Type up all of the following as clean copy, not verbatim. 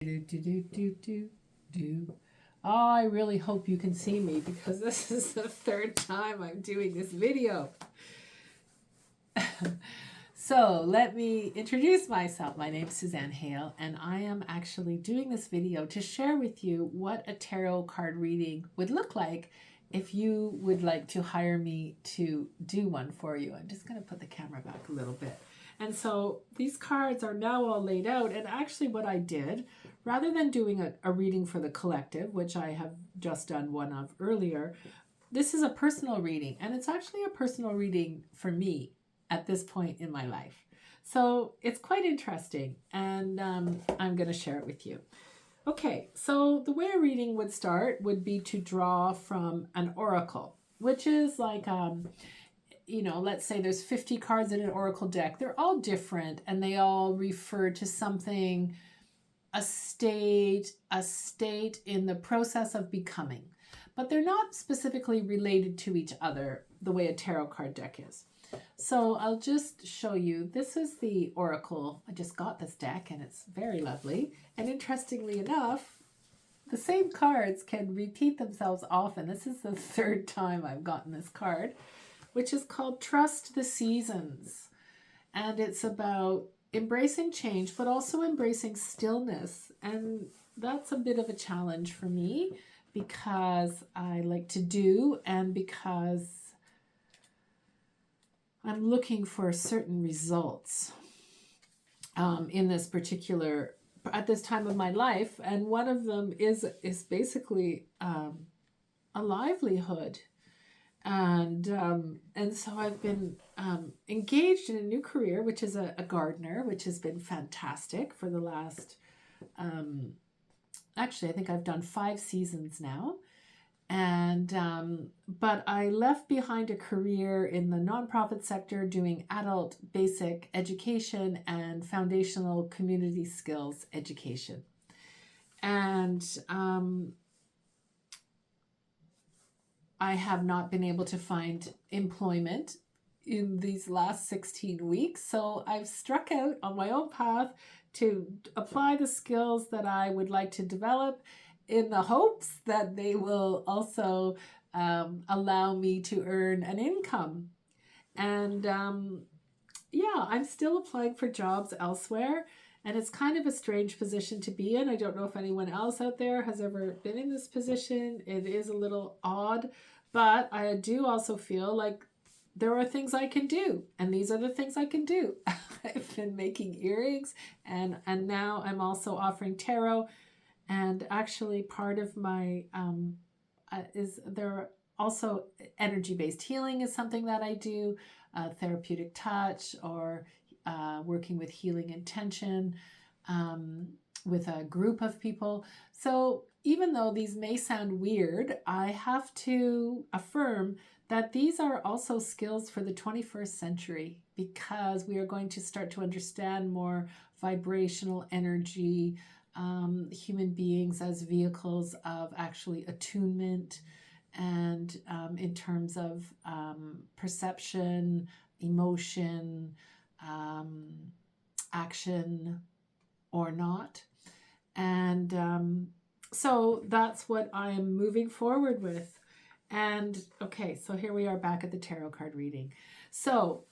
Do, do, do, do, do, do. Oh, I really hope you can see me because this is the third time I'm doing this video. So let me introduce myself. My name is Suzanne Hale, and I am actually doing this video to share with you what a tarot card reading would look like if you would like to hire me to do one for you. I'm just going to put the camera back a little bit. And so these cards are now all laid out, and actually what I did, rather than doing a reading for the collective, which I have just done one of earlier, this is a personal reading, and it's actually a personal reading for me at this point in my life. So it's quite interesting, and I'm going to share it with you. Okay, so the way a reading would start would be to draw from an oracle, which is like, let's say there's 50 cards in an oracle deck. They're all different, and they all refer to something, a state in the process of becoming. But they're not specifically related to each other the way a tarot card deck is. So I'll just show you. This is the oracle. I just got this deck and it's very lovely. And interestingly enough, the same cards can repeat themselves often. This is the third time I've gotten this card, which is called Trust the Seasons. And it's about embracing change, but also embracing stillness. And that's a bit of a challenge for me because I like to do and because I'm looking for certain results in this particular, at this time of my life. And one of them is basically a livelihood. And so I've been engaged in a new career, which is a gardener, which has been fantastic for the last, actually, I think I've done 5 seasons now. And but I left behind a career in the nonprofit sector doing adult basic education and foundational community skills education. And I have not been able to find employment in these last 16 weeks. So I've struck out on my own path to apply the skills that I would like to develop in the hopes that they will also allow me to earn an income. And I'm still applying for jobs elsewhere. And it's kind of a strange position to be in. I don't know if anyone else out there has ever been in this position. It is a little odd, but I do also feel like there are things I can do, and these are the things I can do. I've been making earrings, and now I'm also offering tarot. And actually part of my is there also energy-based healing is something that I do, therapeutic touch, or working with healing intention with a group of people. So even though these may sound weird, I have to affirm that these are also skills for the 21st century, because we are going to start to understand more vibrational energy, human beings as vehicles of actually attunement, and in terms of perception, emotion, action or not. And so that's what I am moving forward with. And okay, so here we are back at the tarot card reading. So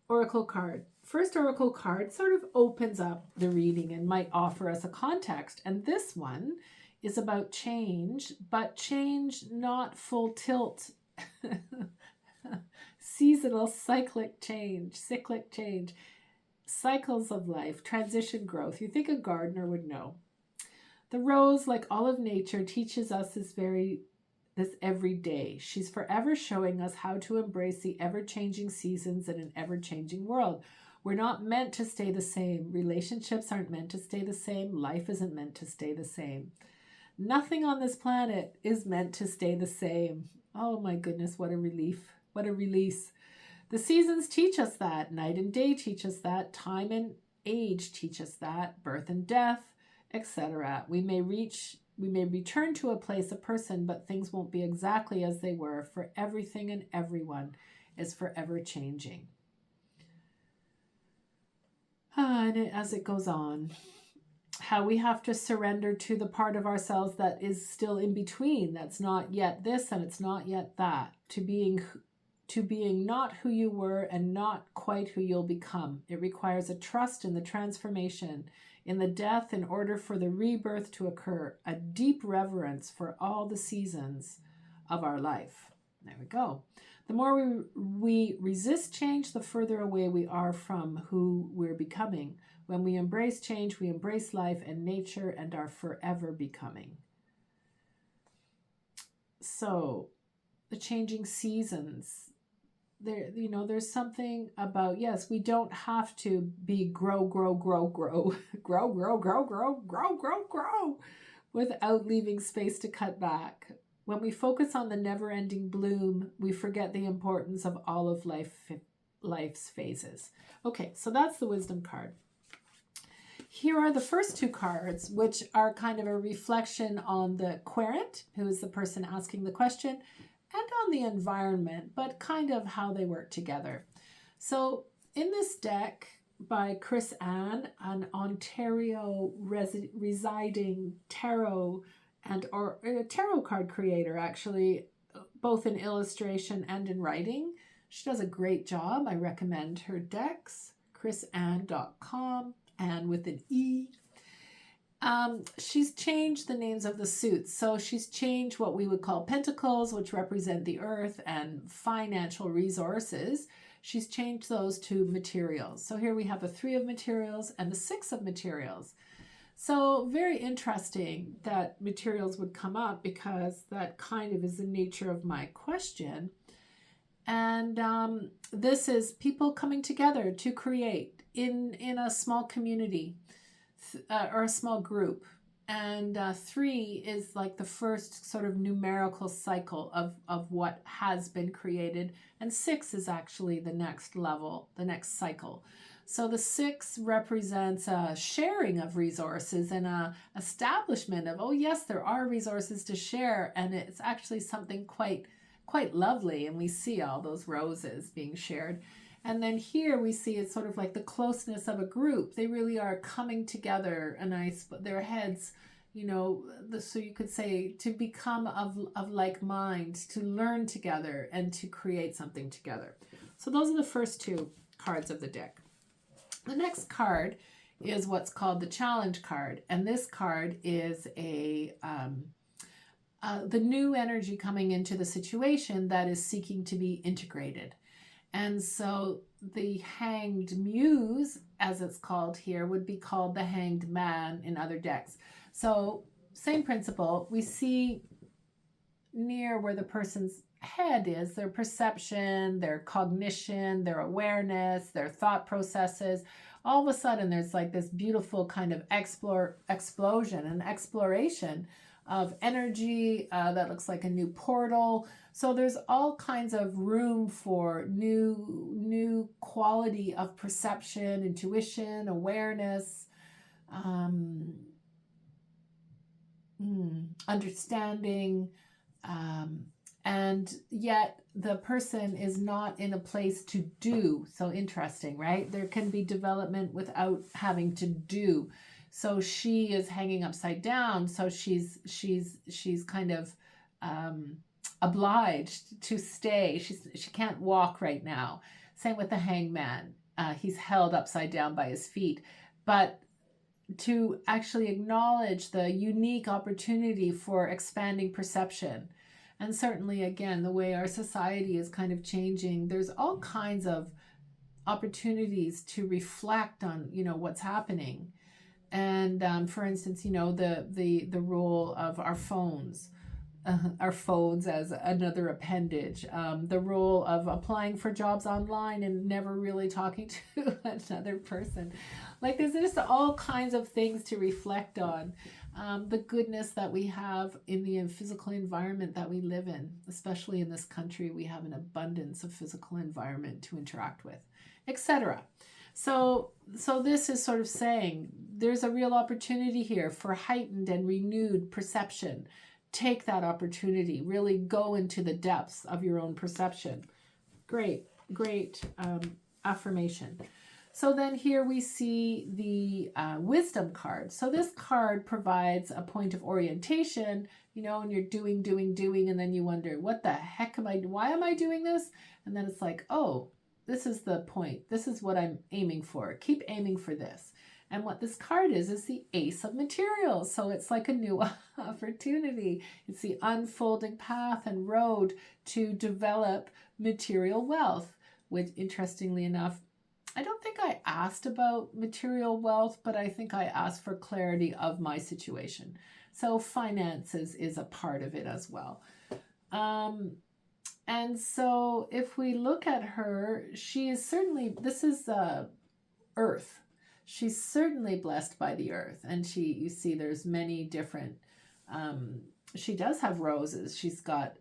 oracle card. First oracle card sort of opens up the reading and might offer us a context. And this one is about change, but change not full tilt. Seasonal, cyclic change, cycles of life, transition, growth. You think a gardener would know. The rose, like all of nature, teaches us this every day. She's forever showing us how to embrace the ever-changing seasons in an ever-changing world. We're not meant to stay the same. Relationships aren't meant to stay the same. Life isn't meant to stay the same. Nothing on this planet is meant to stay the same. Oh my goodness, what a relief. What a release. The seasons teach us that. Night and day teach us that. Time and age teach us that. Birth and death, etc. We may return to a place, a person, but things won't be exactly as they were, for everything and everyone is forever changing. And as it goes on, how we have to surrender to the part of ourselves that is still in between, that's not yet this and it's not yet that, to being not who you were and not quite who you'll become. It requires a trust in the transformation, in the death, in order for the rebirth to occur, a deep reverence for all the seasons of our life. There we go. The more we resist change, the further away we are from who we're becoming. When we embrace change, we embrace life and nature and are forever becoming. So, the changing seasons. There's something about, yes, we don't have to be grow without leaving space to cut back. When we focus on the never-ending bloom, we forget the importance of all of life's phases. Okay, so that's the wisdom card. Here are the first two cards, which are kind of a reflection on the querent, who is the person asking the question, and on the environment, but kind of how they work together. So in this deck by Chris Ann, an Ontario residing tarot or a tarot card creator, actually, both in illustration and in writing. She does a great job. I recommend her decks, chrisann.com, and with an E. She's changed the names of the suits. So she's changed what we would call pentacles, which represent the earth and financial resources. She's changed those to materials. So here we have a 3 of materials and a 6 of materials. So very interesting that materials would come up, because that kind of is the nature of my question. And this is people coming together to create in a small community. Or a small group. And 3 is like the first sort of numerical cycle of what has been created. And 6 is actually the next level, the next cycle. So the 6 represents a sharing of resources and a establishment of, oh yes, there are resources to share. And it's actually something quite lovely. And we see all those roses being shared. And then here we see it's sort of like the closeness of a group. They really are coming together, and their heads, so you could say to become of like mind, to learn together and to create something together. So those are the first 2 cards of the deck. The next card is what's called the challenge card. And this card is the new energy coming into the situation that is seeking to be integrated. And so the hanged muse, as it's called here, would be called the hanged man in other decks. So same principle. We see near where the person's head is, their perception, their cognition, their awareness, their thought processes. All of a sudden, there's like this beautiful kind of explosion and exploration of energy that looks like a new portal. So there's all kinds of room for new quality of perception, intuition, awareness, understanding, and yet the person is not in a place to do. So interesting, right? There can be development without having to do. So she is hanging upside down. So she's kind of obliged to stay. She can't walk right now. Same with the hangman. He's held upside down by his feet. But to actually acknowledge the unique opportunity for expanding perception. And certainly, again, the way our society is kind of changing, there's all kinds of opportunities to reflect on, what's happening. And for instance, the role of our phones as another appendage, the role of applying for jobs online and never really talking to another person. Like there's just all kinds of things to reflect on. The goodness that we have in the physical environment that we live in, especially in this country, we have an abundance of physical environment to interact with, etc. So this is sort of saying there's a real opportunity here for heightened and renewed perception. Take that opportunity, really go into the depths of your own perception. Great affirmation. So then here we see the wisdom card. So this card provides a point of orientation, you know, and you're doing, and then you wonder, what the heck am I, why am I doing this? And then it's like, oh, this is the point. This is what I'm aiming for. Keep aiming for this. And what this card is the Ace of Materials. So it's like a new opportunity. It's the unfolding path and road to develop material wealth, which, interestingly enough, I don't think I asked about material wealth, but I think I asked for clarity of my situation. So finances is a part of it as well. And so if we look at her, she is certainly, this is earth. She's certainly blessed by the earth. And you see there's many different, she does have roses. She's got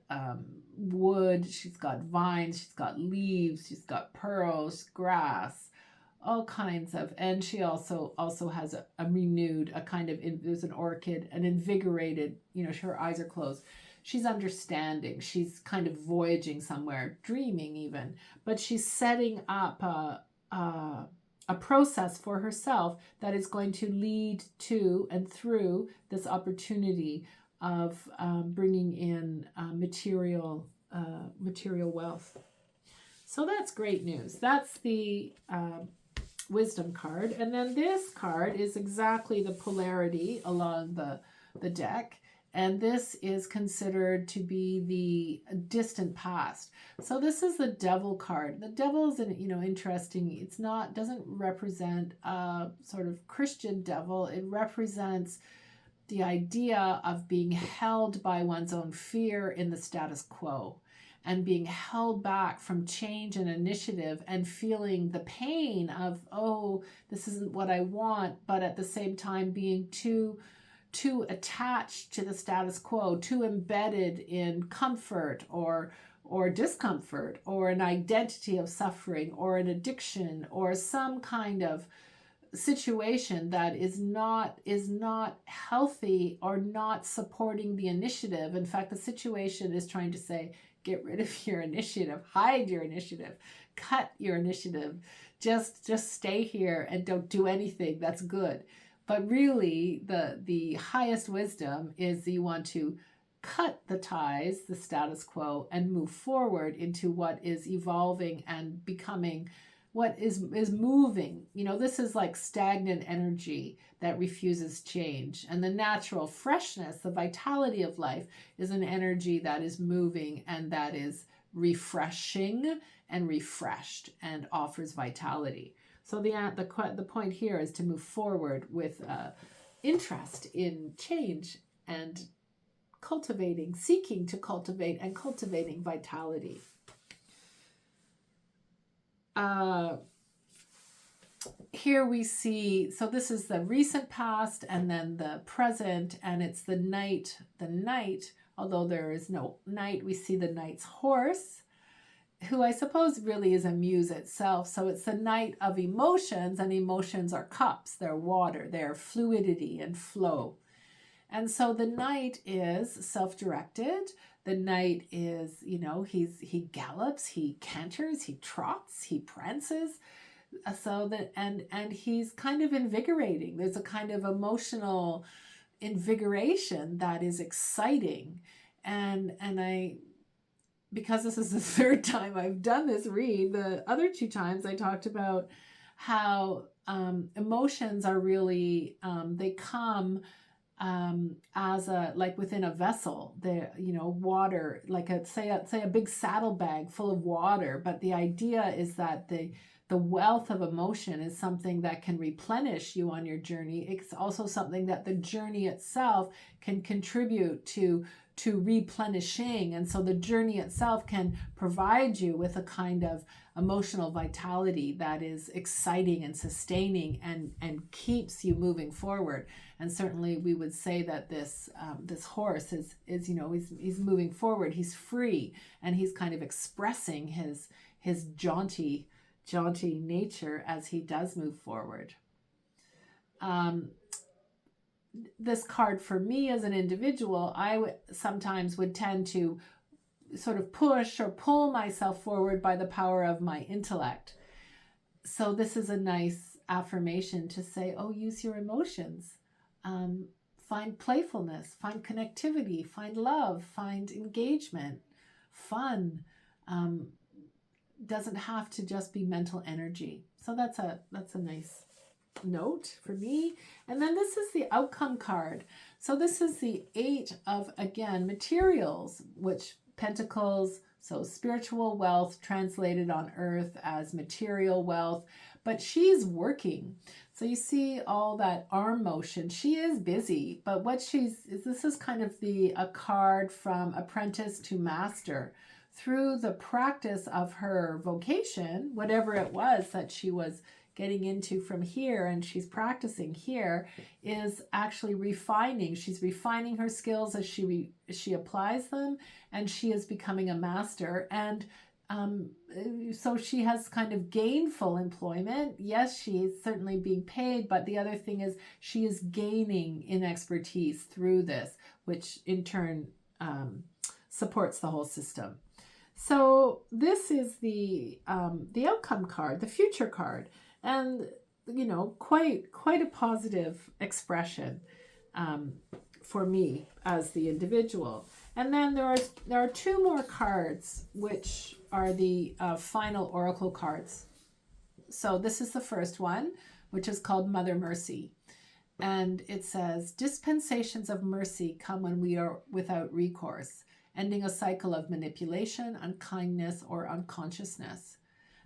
wood, she's got vines, she's got leaves, she's got pearls, grass, all kinds of, and she also has a renewed, a kind of, there's an orchid, an invigorated, you know, her eyes are closed. She's understanding. She's kind of voyaging somewhere, dreaming even, but she's setting up a process for herself that is going to lead to and through this opportunity of bringing in material wealth. So that's great news. That's the wisdom card. And then this card is exactly the polarity along the deck. And this is considered to be the distant past. So this is the devil card. The devil is interesting. It's not, doesn't represent a sort of Christian devil. It represents the idea of being held by one's own fear in the status quo and being held back from change and initiative and feeling the pain of, oh, this isn't what I want, but at the same time being too attached to the status quo, too embedded in comfort or discomfort, or an identity of suffering, or an addiction, or some kind of situation that is not healthy or not supporting the initiative. In fact, the situation is trying to say, get rid of your initiative, hide your initiative, cut your initiative, just stay here and don't do anything that's good. But really, the highest wisdom is you want to cut the ties, the status quo, and move forward into what is evolving and becoming what is moving. You know, this is like stagnant energy that refuses change. And the natural freshness, the vitality of life is an energy that is moving and that is refreshing and refreshed and offers vitality. So the point here is to move forward with interest in change and seeking to cultivate and cultivating vitality. Here we see, so this is the recent past and then the present, and it's the night, although there is no night, we see the knight's horse, who I suppose really is a muse itself. So it's the night of emotions, and emotions are cups, they're water, they're fluidity and flow. And so the knight is self-directed. The knight is, he gallops, he canters, he trots, he prances. So that, and he's kind of invigorating. There's a kind of emotional invigoration that is exciting. And because this is the third time I've done this read, the other two times I talked about how emotions are really, they come as like within a vessel, water, like say a big saddlebag full of water. But the idea is that the wealth of emotion is something that can replenish you on your journey. It's also something that the journey itself can contribute to replenishing. And so the journey itself can provide you with a kind of emotional vitality that is exciting and sustaining and keeps you moving forward. And certainly we would say that this horse is he's moving forward, he's free, and he's kind of expressing his jaunty nature as he does move forward. This card for me as an individual, I sometimes would tend to sort of push or pull myself forward by the power of my intellect. So this is a nice affirmation to say, oh, use your emotions. Find playfulness, find connectivity, find love, find engagement, fun. Um, doesn't have to just be mental energy. So that's a nice note for me. And then this is the outcome card. So this is the 8 of, again, materials, which pentacles, so spiritual wealth translated on earth as material wealth, but she's working. So you see all that arm motion. She is busy, but what this is kind of a card from apprentice to master. Through the practice of her vocation, whatever it was that she was getting into from here and she's practicing here, is actually refining. She's refining her skills as she applies them, and she is becoming a master. And so she has kind of gainful employment. Yes, she is certainly being paid, but the other thing is she is gaining in expertise through this, which in turn supports the whole system. So this is the outcome card, the future card, and quite a positive expression for me as the individual. And then there are 2 more cards, which are the final oracle cards. So this is the first one, which is called Mother Mercy. And it says, dispensations of mercy come when we are without recourse, ending a cycle of manipulation, unkindness, or unconsciousness.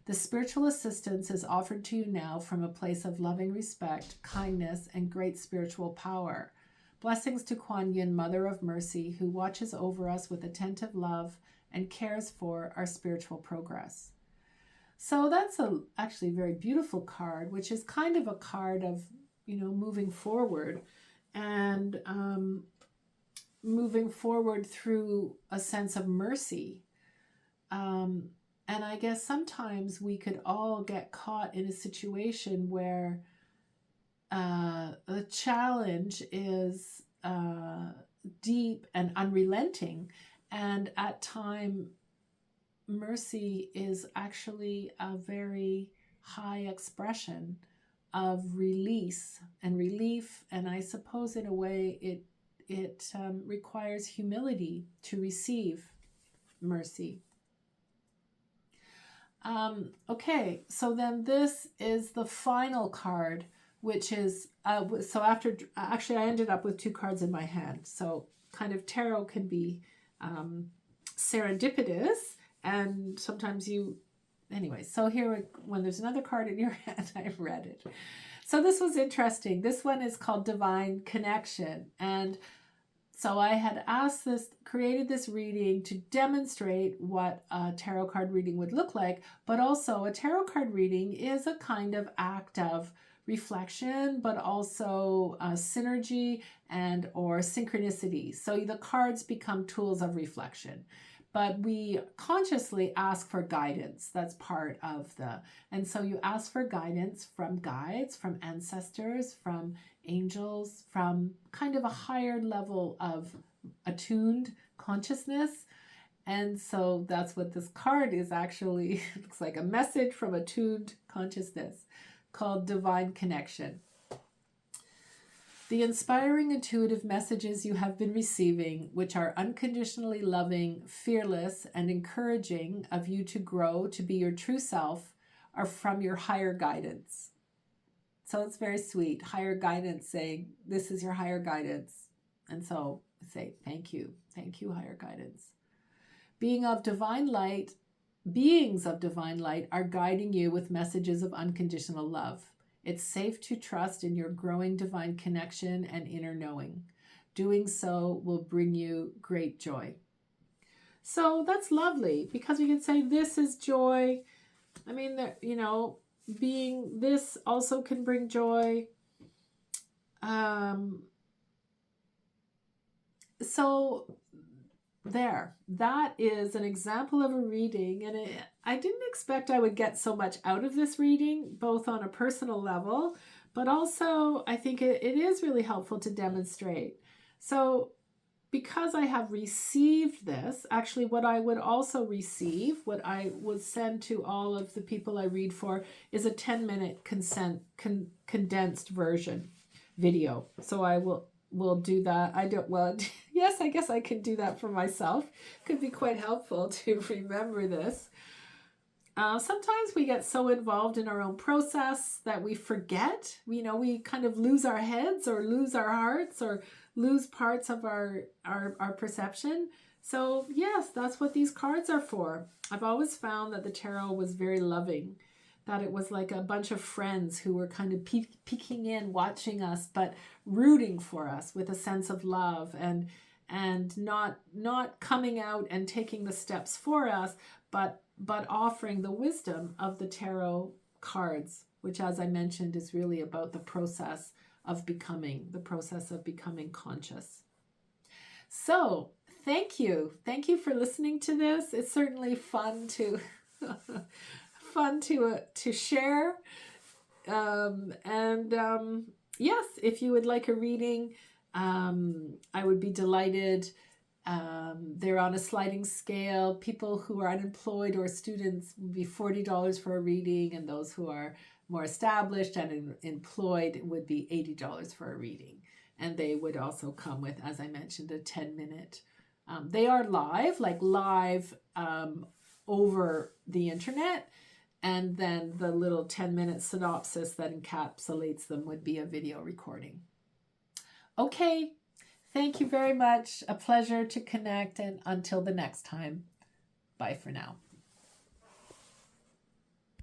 The spiritual assistance is offered to you now from a place of loving respect, kindness, and great spiritual power. Blessings to Kuan Yin, Mother of Mercy, who watches over us with attentive love and cares for our spiritual progress. So that's actually a very beautiful card, which is kind of a card of, moving forward and moving forward through a sense of mercy. And I guess sometimes we could all get caught in a situation where the challenge is deep and unrelenting. And at time, mercy is actually a very high expression of release and relief. And I suppose in a way it requires humility to receive mercy. Okay, so then this is the final card, which is, so after, actually I ended up with 2 cards in my hand. So kind of tarot can be serendipitous, and sometimes anyway, so here, when there's another card in your hand, I've read it. So this was interesting. This one is called Divine Connection. And so I had created this reading to demonstrate what a tarot card reading would look like, but also a tarot card reading is a kind of act of reflection, but also synergy and or synchronicity. So the cards become tools of reflection, but we consciously ask for guidance. That's part of and so you ask for guidance from guides, from ancestors, from angels, from kind of a higher level of attuned consciousness. And so that's what this card is actually. It looks like a message from attuned consciousness called Divine Connection. The inspiring intuitive messages you have been receiving, which are unconditionally loving, fearless, and encouraging of you to grow to be your true self, are from your higher guidance. So it's very sweet. Higher guidance saying, this is your higher guidance. And so I say, thank you. Thank you, higher guidance. Beings of divine light are guiding you with messages of unconditional love. It's safe to trust in your growing divine connection and inner knowing. Doing so will bring you great joy. So that's lovely, because we can say this is joy. I mean, being this also can bring joy. So that is an example of a reading, and I didn't expect I would get so much out of this reading, both on a personal level, but also I think it is really helpful to demonstrate. So because I have received this, actually what I would also receive, what I would send to all of the people I read for, is a 10-minute condensed version video. So I will do that. I don't, well, yes, I guess I can do that for myself. Could be quite helpful to remember this. Sometimes we get so involved in our own process that we forget, we kind of lose our heads or lose our hearts or lose parts of our perception. So yes, that's what these cards are for. I've always found that the tarot was very loving, that it was like a bunch of friends who were kind of peeking in, watching us, but rooting for us with a sense of love and not coming out and taking the steps for us, but offering the wisdom of the tarot cards, which, as I mentioned, is really about the process of becoming conscious. So thank you for listening to this. It's certainly fun to share. Yes, if you would like a reading, I would be delighted. They're on a sliding scale. People who are unemployed or students would be $40 for a reading, and those who are more established and employed would be $80 for a reading. And they would also come with, as I mentioned, a 10-minute. They are live over the internet, and then the little 10-minute synopsis that encapsulates them would be a video recording. Okay. Thank you very much. A pleasure to connect, and until the next time, bye for now.